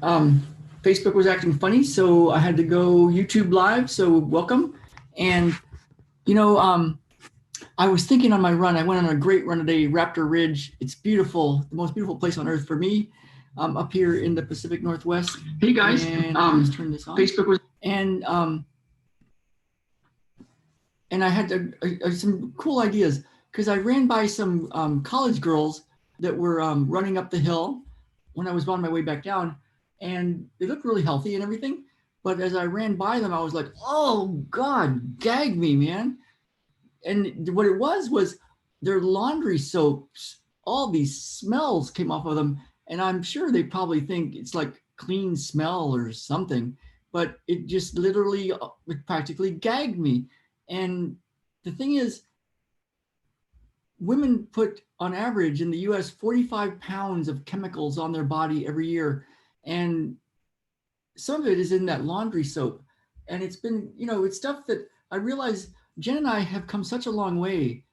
um, Facebook was acting funny, so I had to go YouTube live. So welcome. And you know, I was thinking on my run. I went on a great run today, Raptor Ridge. It's beautiful, the most beautiful place on earth for me, up here in the Pacific Northwest. Hey guys, And let's turn this on. Facebook was And and I had some cool ideas because I ran by some college girls that were running up the hill when I was on my way back down, and they looked really healthy and everything. But as I ran by them, I was like, "Oh God, gag me, man!" And what it was their laundry soaps. All these smells came off of them, and I'm sure they probably think it's like clean smell or something, but it just literally, it practically gagged me. And the thing is, women put on average in the US 45 pounds of chemicals on their body every year. And some of it is in that laundry soap. And it's been, it's stuff that I realize Jen and I have come such a long way.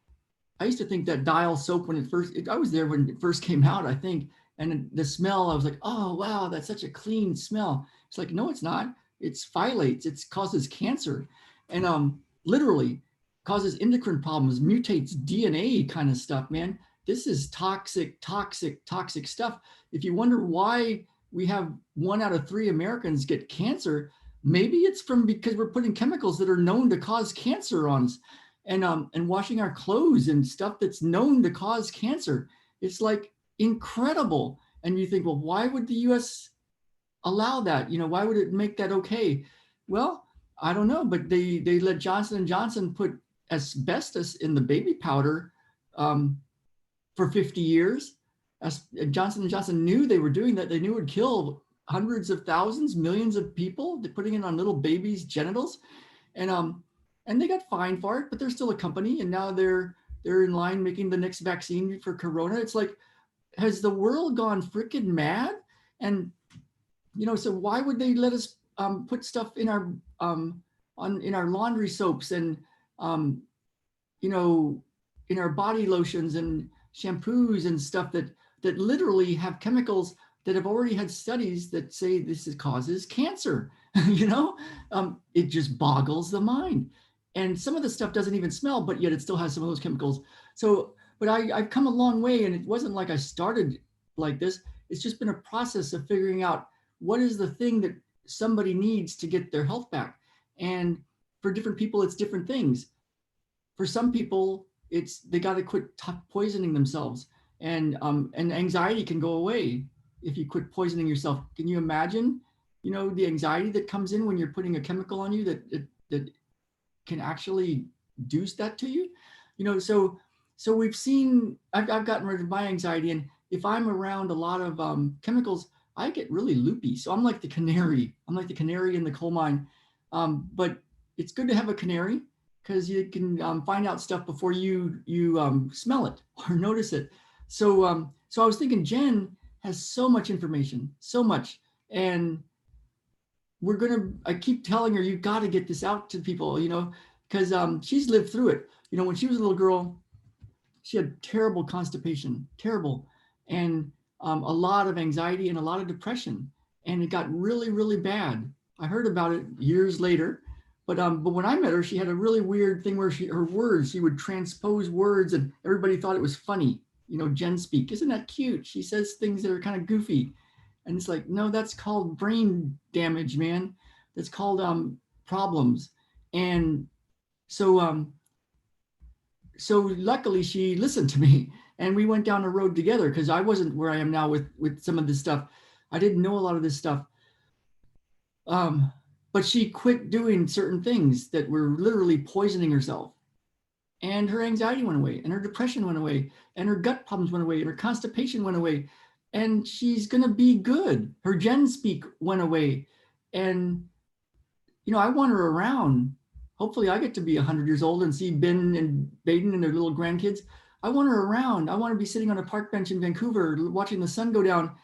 I used to think that Dial soap when I was there when it first came out, I think. And the smell, I was like, oh, wow, that's such a clean smell. It's like, no, it's not. It's phthalates. It causes cancer. And literally causes endocrine problems, mutates DNA kind of stuff, man. This is toxic, toxic, toxic stuff. If you wonder why we have 1 out of 3 Americans get cancer, maybe it's from because we're putting chemicals that are known to cause cancer on us, and washing our clothes and stuff that's known to cause cancer. It's like incredible. And you think, well, why would the US allow that? Why would it make that okay? Well, I don't know, but they let Johnson and Johnson put asbestos in the baby powder um, for 50 years. As Johnson and Johnson knew they were doing that. They knew it would kill hundreds of thousands, millions of people. They're putting it on little babies' genitals, and and they got fined for it. But they're still a company, and now they're in line making the next vaccine for Corona. It's like, has the world gone freaking mad? And so why would they let us put stuff in our in our laundry soaps and um, you know in our body lotions and shampoos and stuff that literally have chemicals that have already had studies that say causes cancer? It just boggles the mind. And some of the stuff doesn't even smell, but yet it still has some of those chemicals. So, but I've come a long way, and it wasn't like I started like this. It's just been a process of figuring out what is the thing that somebody needs to get their health back. And for different people, it's different things. For some people, it's they got to quit poisoning themselves, and anxiety can go away if you quit poisoning yourself. Can you imagine, the anxiety that comes in when you're putting a chemical on you that can actually do that to you? So we've seen. I've gotten rid of my anxiety, and if I'm around a lot of chemicals, I get really loopy. So I'm like the canary. I'm like the canary in the coal mine. But it's good to have a canary because you can find out stuff before you smell it or notice it. So I was thinking Jen has so much information, so much, and I keep telling her, you got to get this out to people, because she's lived through it. When she was a little girl, she had terrible constipation, terrible, and a lot of anxiety and a lot of depression, and it got really, really bad. I heard about it years later, but when I met her, she had a really weird thing where she would transpose words, and everybody thought it was funny. Jen speak, isn't that cute? She says things that are kind of goofy, and it's like, no, that's called brain damage, man. That's called problems. And so so luckily she listened to me, and we went down the road together, because I wasn't where I am now with some of this stuff. I didn't know a lot of this stuff. But she quit doing certain things that were literally poisoning herself, and her anxiety went away, and her depression went away, and her gut problems went away, and her constipation went away, and she's going to be good. Her Gen speak went away. And I want her around. Hopefully I get to be 100 years old and see Ben and Baden and their little grandkids. I want her around. I want to be sitting on a park bench in Vancouver watching the sun go down.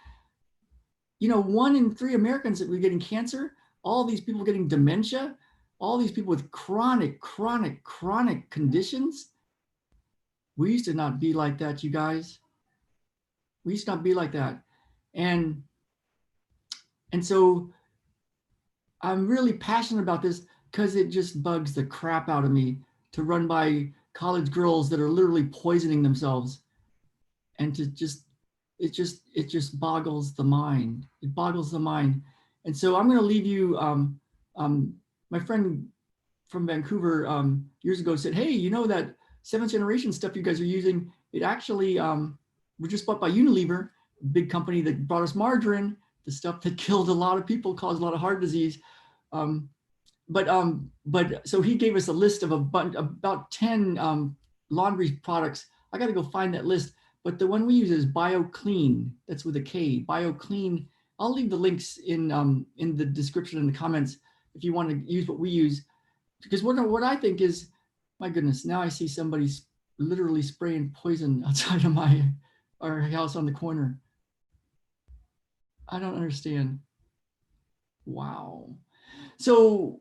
1 in 3 Americans that were getting cancer, all these people getting dementia, all these people with chronic, chronic, chronic conditions. We used to not be like that, you guys. We used to not be like that. And And so I'm really passionate about this because it just bugs the crap out of me to run by college girls that are literally poisoning themselves, and to just it just boggles the mind. It boggles the mind. And so I'm going to leave you. Um, my friend from Vancouver years ago said, "Hey, you know that seventh generation stuff you guys are using? It actually we're just bought by Unilever, a big company that brought us margarine, the stuff that killed a lot of people, caused a lot of heart disease." Um, but so he gave us a list of about 10 laundry products. I got to go find that list. But the one we use is BioClean. That's with a K. BioClean. I'll leave the links in the description in the comments if you want to use what we use. Because what I think is, my goodness, now I see somebody literally spraying poison outside of our house on the corner. I don't understand. Wow. So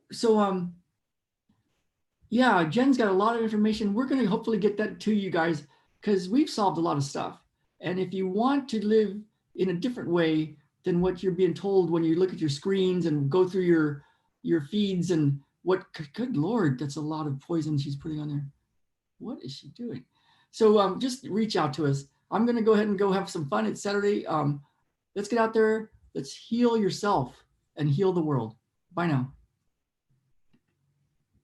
yeah, Jen's got a lot of information. We're going to hopefully get that to you guys because we've solved a lot of stuff. And if you want to live in a different way than what you're being told when you look at your screens and go through your feeds and what, good Lord, that's a lot of poison she's putting on there. What is she doing? So just reach out to us. I'm going to go ahead and go have some fun. It's Saturday. Let's get out there. Let's heal yourself and heal the world. Bye now.